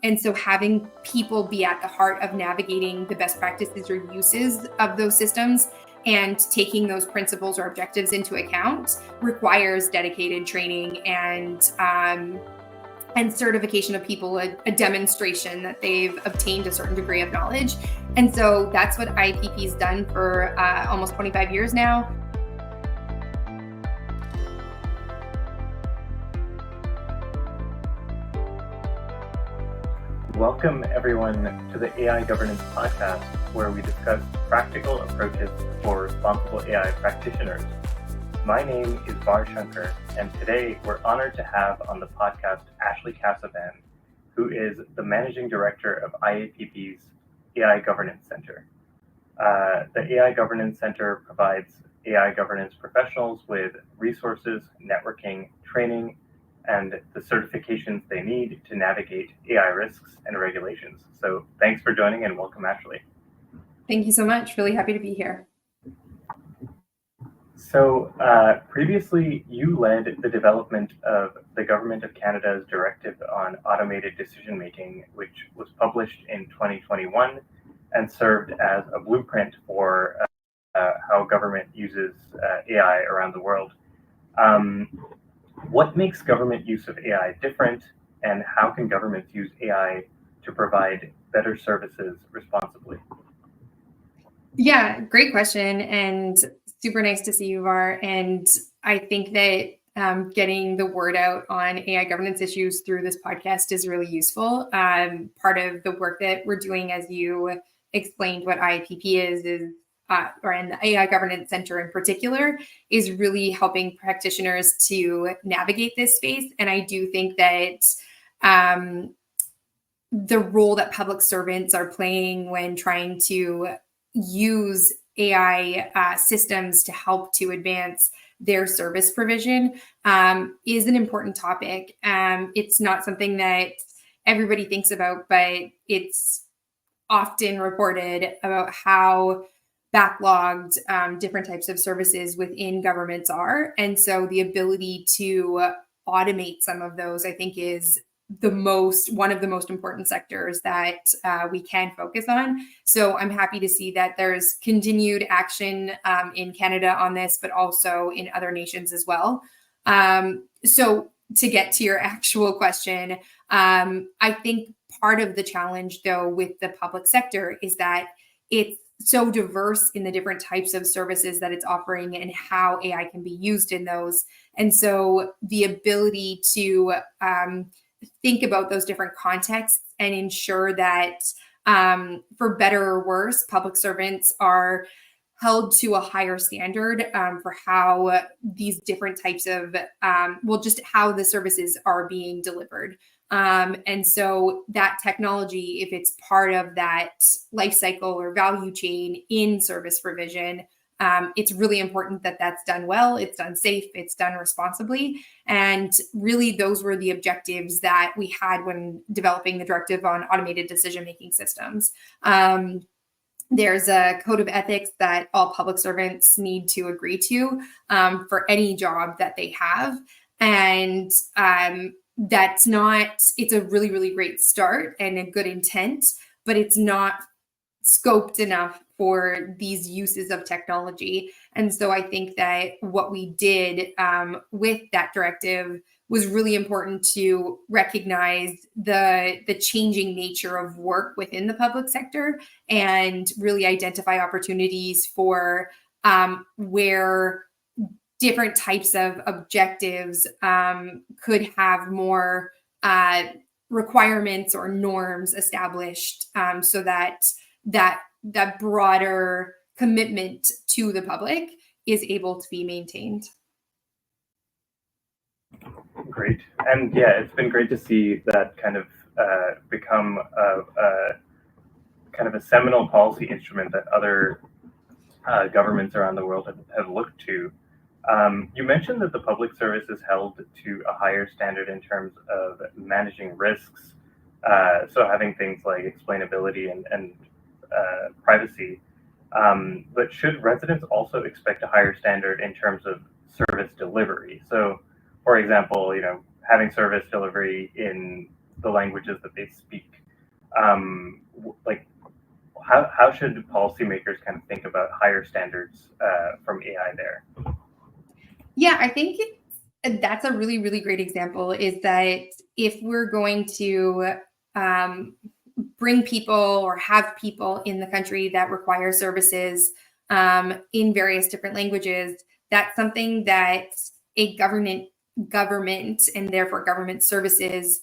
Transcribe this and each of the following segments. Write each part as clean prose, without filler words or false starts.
And so having people be at the heart of navigating the best practices or uses of those systems and taking those principles or objectives into account requires dedicated training and certification of people, a demonstration that they've obtained a certain degree of knowledge. And so that's what IAPP has done for almost 25 years now. Welcome everyone to the AI Governance Podcast, where we discuss practical approaches for responsible AI practitioners. My name is Shankar, and today we're honored to have on the podcast Ashley Casovan, who is the Managing Director of IAPP's AI Governance Center. The AI Governance Center provides AI governance professionals with resources, networking, training, and the certifications they need to navigate AI risks and regulations. So thanks for joining and welcome, Ashley. Thank you so much. Really happy to be here. So previously, you led the development of the Government of Canada's Directive on Automated Decision-Making, which was published in 2021 and served as a blueprint for how government uses AI around the world. What makes government use of AI different, and how can governments use AI to provide better services responsibly? Yeah, great question, and super nice to see you, Var. And I think that getting the word out on AI governance issues through this podcast is really useful. Part of the work that we're doing, as you explained what IAPP is or in the AI Governance Center in particular, is really helping practitioners to navigate this space. And I do think that the role that public servants are playing when trying to use AI systems to help to advance their service provision is an important topic. It's not something that everybody thinks about, but it's often reported about how backlogged different types of services within governments are. And so the ability to automate some of those, I think, is one of the most important sectors that we can focus on. So I'm happy to see that there's continued action in Canada on this, but also in other nations as well. So to get to your actual question, I think part of the challenge, though, with the public sector is that it's so diverse in the different types of services that it's offering and how AI can be used in those. And so the ability to think about those different contexts and ensure that, for better or worse, public servants are held to a higher standard for how these different types of, just how the services are being delivered. And so that technology, if it's part of that life cycle or value chain in service provision, it's really important that that's done well, it's done safe, it's done responsibly. And really, those were the objectives that we had when developing the Directive on Automated Decision-Making Systems. There's a code of ethics that all public servants need to agree to for any job that they have. And it's a really, really great start and a good intent, but it's not scoped enough for these uses of technology. And so I think that what we did with that directive was really important to recognize the changing nature of work within the public sector and really identify opportunities for where different types of objectives could have more requirements or norms established so that broader commitment to the public is able to be maintained. Great. And yeah, it's been great to see that kind of become kind of a seminal policy instrument that other governments around the world have looked to. You mentioned that the public service is held to a higher standard in terms of managing risks, so having things like explainability and privacy. But should residents also expect a higher standard in terms of service delivery? So, for example, having service delivery in the languages that they speak Like, how should policymakers kind of think about higher standards from AI there? Yeah, I think that's a really, really great example, is that if we're going to um, bring people or have people in the country that require services in various different languages, that's something that a government and therefore government services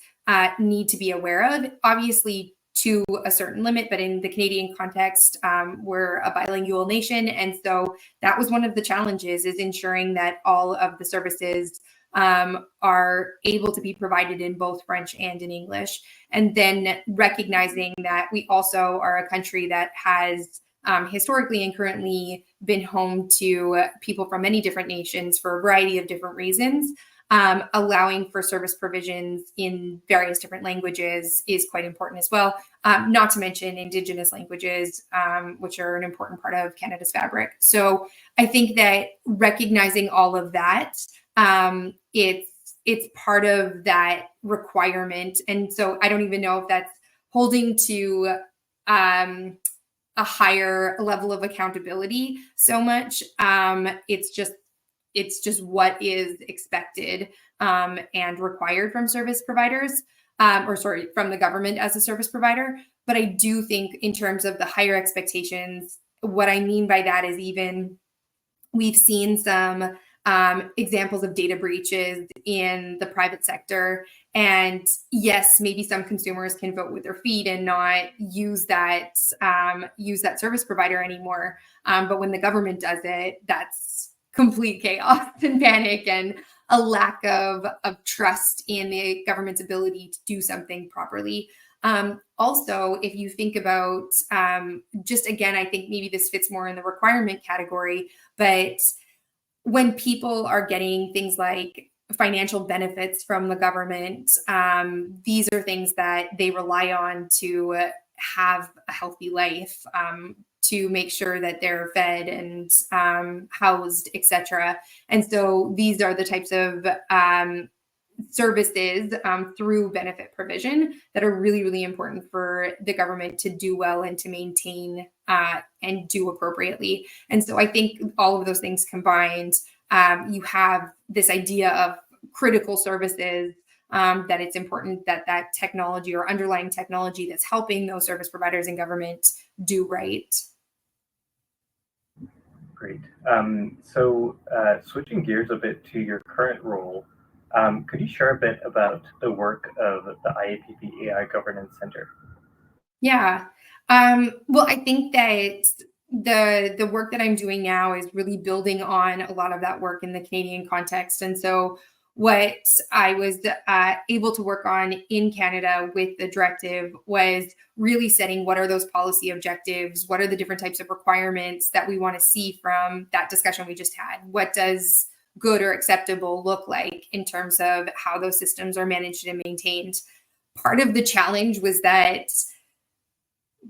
need to be aware of. Obviously, to a certain limit, but in the Canadian context, we're a bilingual nation, and so that was one of the challenges, is ensuring that all of the services are able to be provided in both French and in English. And then recognizing that we also are a country that has historically and currently been home to people from many different nations for a variety of different reasons. Allowing for service provisions in various different languages is quite important as well. Not to mention Indigenous languages, which are an important part of Canada's fabric. So I think that recognizing all of that, it's part of that requirement. And so I don't even know if that's holding to a higher level of accountability so much. It's just what is expected and required from service providers, from the government as a service provider. But I do think in terms of the higher expectations, what I mean by that is, even we've seen some examples of data breaches in the private sector. And yes, maybe some consumers can vote with their feet and not use that service provider anymore. But when the government does it, that's complete chaos and panic and a lack of trust in the government's ability to do something properly. Also, if you think about, just again, I think maybe this fits more in the requirement category, but when people are getting things like financial benefits from the government, these are things that they rely on to have a healthy life, to make sure that they're fed and housed, etc. And so these are the types of services through benefit provision that are really, really important for the government to do well and to maintain and do appropriately. And so I think all of those things combined, you have this idea of critical services, that it's important that that technology or underlying technology that's helping those service providers and government do right. Great. Switching gears a bit to your current role, could you share a bit about the work of the IAPP AI Governance Center? Yeah. Well, I think that the work that I'm doing now is really building on a lot of that work in the Canadian context. And so what I was able to work on in Canada with the directive was really setting what are those policy objectives, what are the different types of requirements that we want to see from that discussion we just had. What does good or acceptable look like in terms of how those systems are managed and maintained? Part of the challenge was that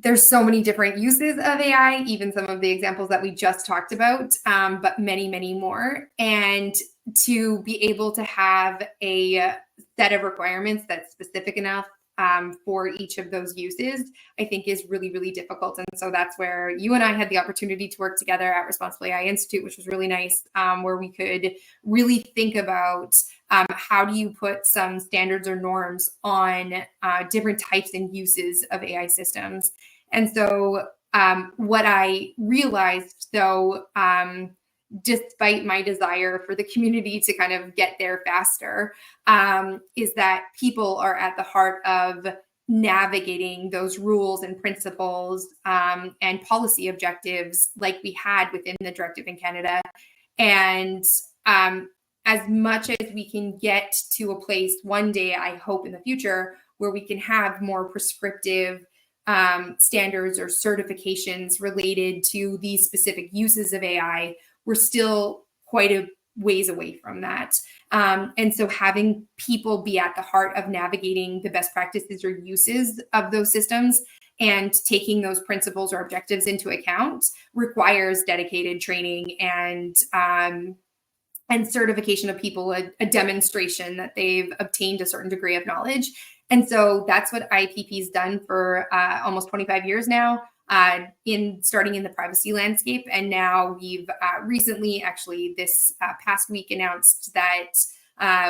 there's so many different uses of AI, even some of the examples that we just talked about, but many, many more. And to be able to have a set of requirements that's specific enough for each of those uses, I think is really, really difficult. And so that's where you and I had the opportunity to work together at Responsible AI Institute, which was really nice, where we could really think about how do you put some standards or norms on different types and uses of AI systems. And so what I realized, though, despite my desire for the community to kind of get there faster, is that people are at the heart of navigating those rules and principles and policy objectives like we had within the directive in Canada. And as much as we can get to a place one day, I hope in the future, where we can have more prescriptive standards or certifications related to these specific uses of AI, we're still quite a ways away from that. And so having people be at the heart of navigating the best practices or uses of those systems and taking those principles or objectives into account requires dedicated training and certification of people, a demonstration that they've obtained a certain degree of knowledge. And so that's what IAPP has done for almost 25 years now, starting in the privacy landscape. And now we've recently, actually this past week, announced that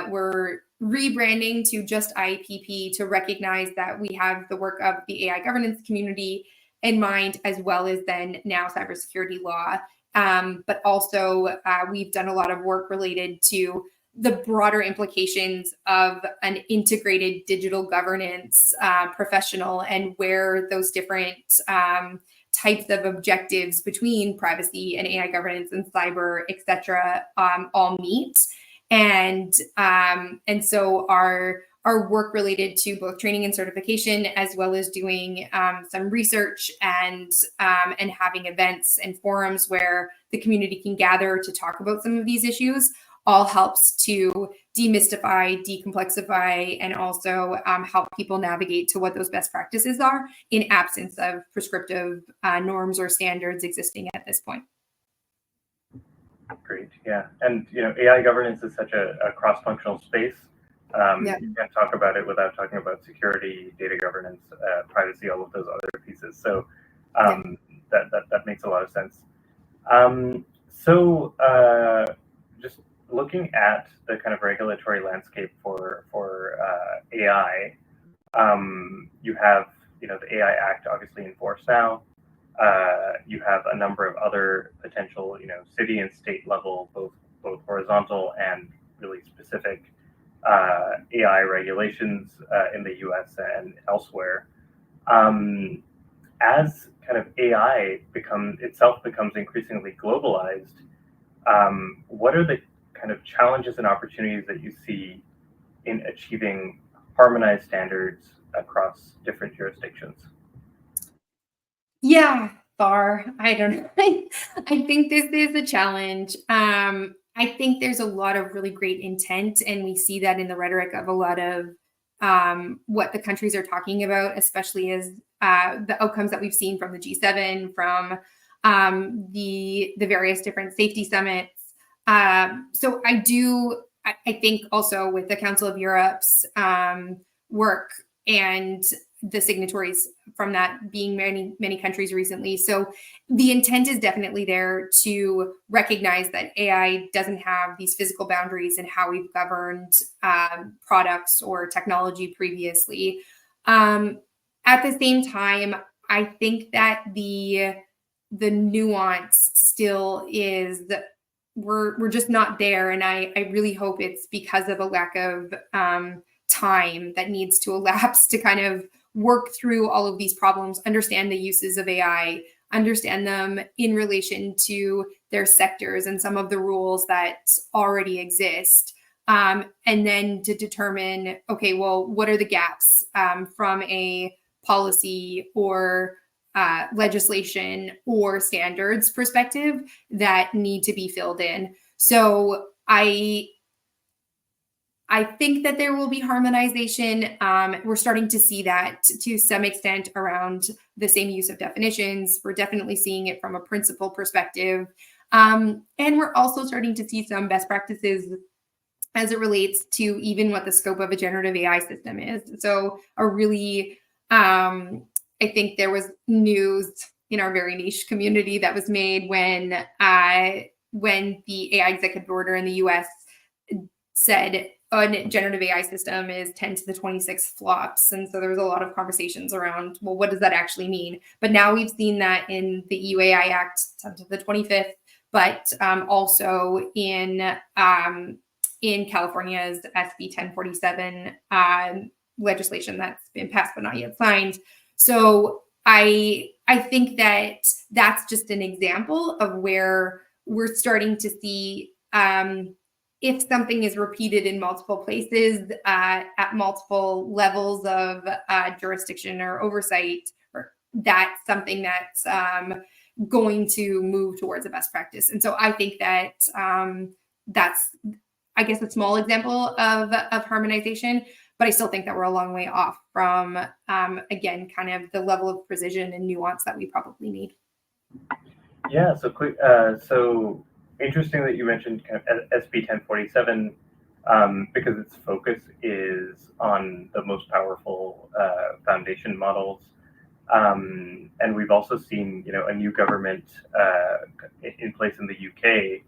we're rebranding to just IAPP to recognize that we have the work of the AI governance community in mind, as well as then now cybersecurity law. But also we've done a lot of work related to the broader implications of an integrated digital governance professional, and where those different types of objectives between privacy and AI governance and cyber, et cetera, all meet. And so our work related to both training and certification, as well as doing some research and having events and forums where the community can gather to talk about some of these issues, all helps to demystify, decomplexify, and also help people navigate to what those best practices are in absence of prescriptive norms or standards existing at this point. Great, yeah. And AI governance is such a cross-functional space. You can't talk about it without talking about security, data governance, privacy, all of those other pieces. So that makes a lot of sense. Just looking at the kind of regulatory landscape for AI, you have the AI Act obviously in force now. You have a number of other potential city and state level, both horizontal and really specific AI regulations in the US and elsewhere. As kind of AI becomes increasingly globalized, what are the kind of challenges and opportunities that you see in achieving harmonized standards across different jurisdictions? Yeah, Bar. I don't know. I think this is a challenge. I think there's a lot of really great intent, and we see that in the rhetoric of a lot of what the countries are talking about, especially as the outcomes that we've seen from the G7, from the various different safety summits. So I think also with the Council of Europe's work and the signatories from that being many countries recently. So the intent is definitely there to recognize that AI doesn't have these physical boundaries in how we've governed products or technology previously. At the same time, I think that the nuance still is that we're just not there. And I really hope it's because of a lack of time that needs to elapse to kind of work through all of these problems, understand the uses of AI, understand them in relation to their sectors and some of the rules that already exist. And then to determine, okay, well, what are the gaps from a policy or legislation or standards perspective that need to be filled in. So I think that there will be harmonization. We're starting to see that to some extent around the same use of definitions. We're definitely seeing it from a principle perspective. And we're also starting to see some best practices as it relates to even what the scope of a generative AI system is. So I think there was news in our very niche community that was made when the AI executive order in the US said a generative AI system is 10 to the 26 flops. And so there was a lot of conversations around, well, what does that actually mean? But now we've seen that in the EU AI Act 10 to the 25th, but also in California's SB 1047 legislation that's been passed but not yet signed. So I think that that's just an example of where we're starting to see if something is repeated in multiple places at multiple levels of jurisdiction or oversight, or that's something that's going to move towards a best practice. And so I think that that's, I guess, a small example of harmonization, but I still think that we're a long way off from, again, kind of the level of precision and nuance that we probably need. Yeah, so interesting that you mentioned kind of SB 1047. because its focus is on the most powerful foundation models. And we've also seen, a new government in place in the UK.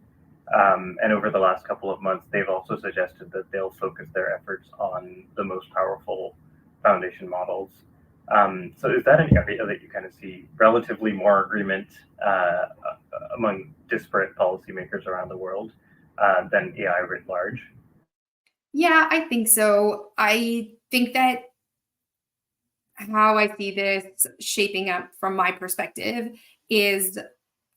And over the last couple of months, they've also suggested that they'll focus their efforts on the most powerful foundation models. So is that an area that you kind of see relatively more agreement among disparate policymakers around the world than AI writ large? Yeah, I think so. I think that how I see this shaping up from my perspective is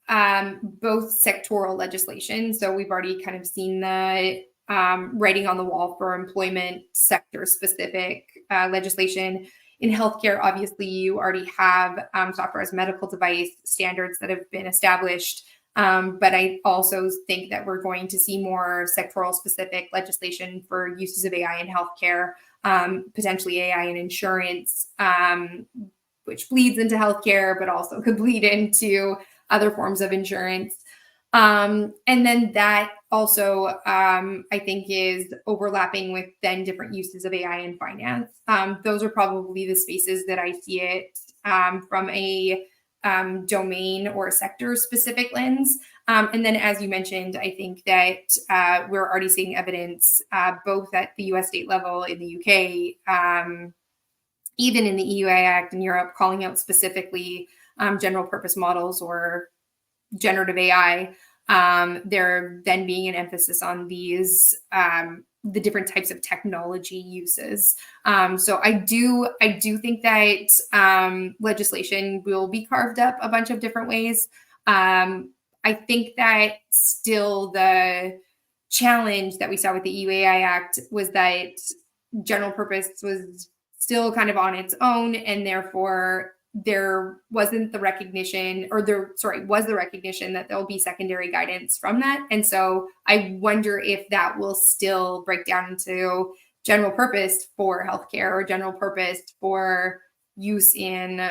both sectoral legislation. So we've already kind of seen the writing on the wall for employment sector specific legislation. In healthcare, obviously, you already have software as medical device standards that have been established. But I also think that we're going to see more sectoral specific legislation for uses of AI in healthcare, potentially AI in insurance, which bleeds into healthcare, but also could bleed into other forms of insurance. And then that also, I think, is overlapping with then different uses of AI in finance. Those are probably the spaces that I see it from a domain or sector specific lens. And then, as you mentioned, I think that we're already seeing evidence both at the US state level in the UK, even in the EU AI Act in Europe, calling out specifically general purpose models or generative AI. There then being an emphasis on these the different types of technology uses. So I do think that legislation will be carved up a bunch of different ways. I think that still the challenge that we saw with the EU AI Act was that general purpose was still kind of on its own, and therefore there wasn't the recognition, or was the recognition that there'll be secondary guidance from that. And so I wonder if that will still break down into general purpose for healthcare or general purpose for use in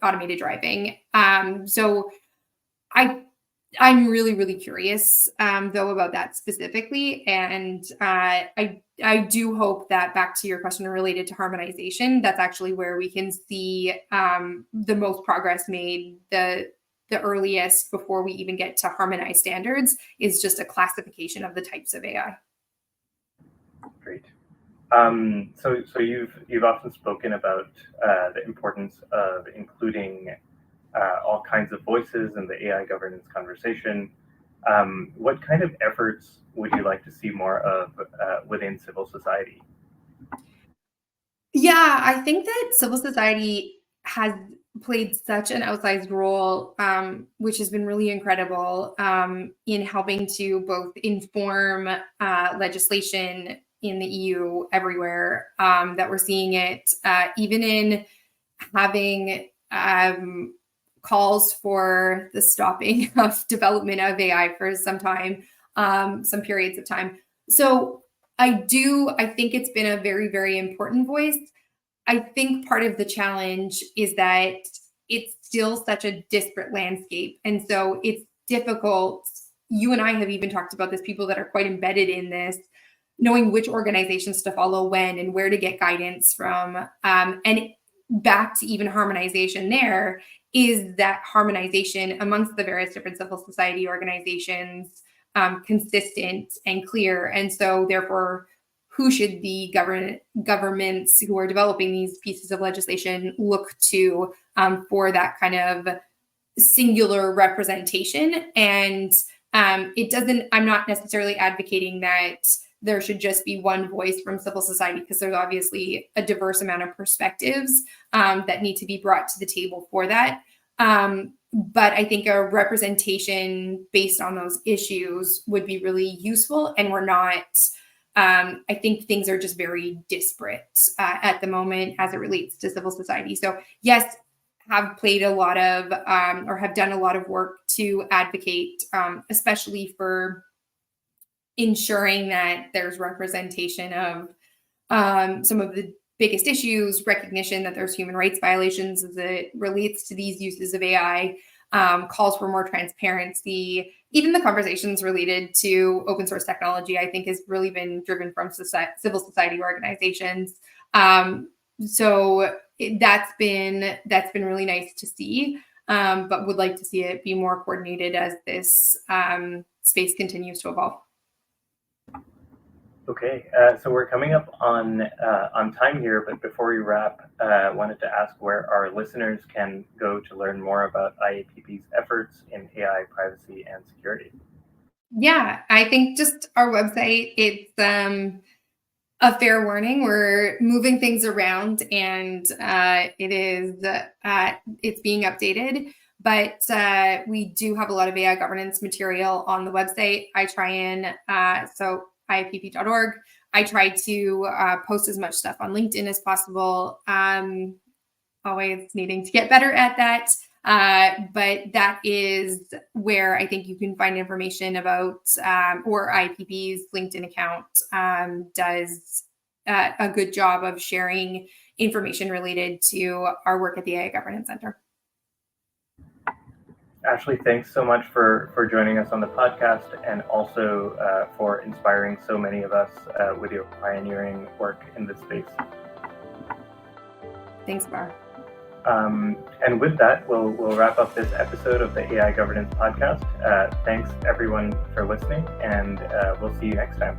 automated driving. So I'm really, really curious, though, about that specifically. And I do hope that, back to your question related to harmonization, that's actually where we can see the most progress made, the earliest, before we even get to harmonized standards, is just a classification of the types of AI. Great. So you've often spoken about the importance of including all kinds of voices in the AI governance conversation. What kind of efforts would you like to see more of within civil society? Yeah, I think that civil society has played such an outsized role, which has been really incredible, in helping to both inform legislation in the EU everywhere, that we're seeing it, even in having calls for the stopping of development of AI for some time, some periods of time. So I think it's been a very, very important voice. I think part of the challenge is that it's still such a disparate landscape. And so it's difficult. You and I have even talked about this, people that are quite embedded in this, knowing which organizations to follow when and where to get guidance from. And back to even harmonization, there is that harmonization amongst the various different civil society organizations consistent and clear. And so therefore, who should the governments who are developing these pieces of legislation look to for that kind of singular representation? And I'm not necessarily advocating that there should just be one voice from civil society, because there's obviously a diverse amount of perspectives that need to be brought to the table for that. But I think a representation based on those issues would be really useful. And we're not, I think things are just very disparate at the moment as it relates to civil society. So yes, have played a lot of, or have done a lot of work to advocate, especially for ensuring that there's representation of some of the biggest issues, recognition that there's human rights violations as it relates to these uses of AI. calls for more transparency. Even the conversations related to open source technology, I think, has really been driven from civil society organizations. So that's been really nice to see, but would like to see it be more coordinated as this space continues to evolve. Okay, so we're coming up on time here, but before we wrap, I wanted to ask where our listeners can go to learn more about IAPP's efforts in AI privacy and security. Yeah, I think just our website, it's a fair warning. We're moving things around, and it's being updated. But we do have a lot of AI governance material on the website. I try and so IAPP.org. I try to post as much stuff on LinkedIn as possible. Always needing to get better at that. But that is where I think you can find information about, or IAPP's LinkedIn account does a good job of sharing information related to our work at the AI Governance Center. Ashley, thanks so much for joining us on the podcast, and also for inspiring so many of us with your pioneering work in this space. Thanks, Bar. And with that, we'll wrap up this episode of the AI Governance Podcast. Thanks everyone for listening, and we'll see you next time.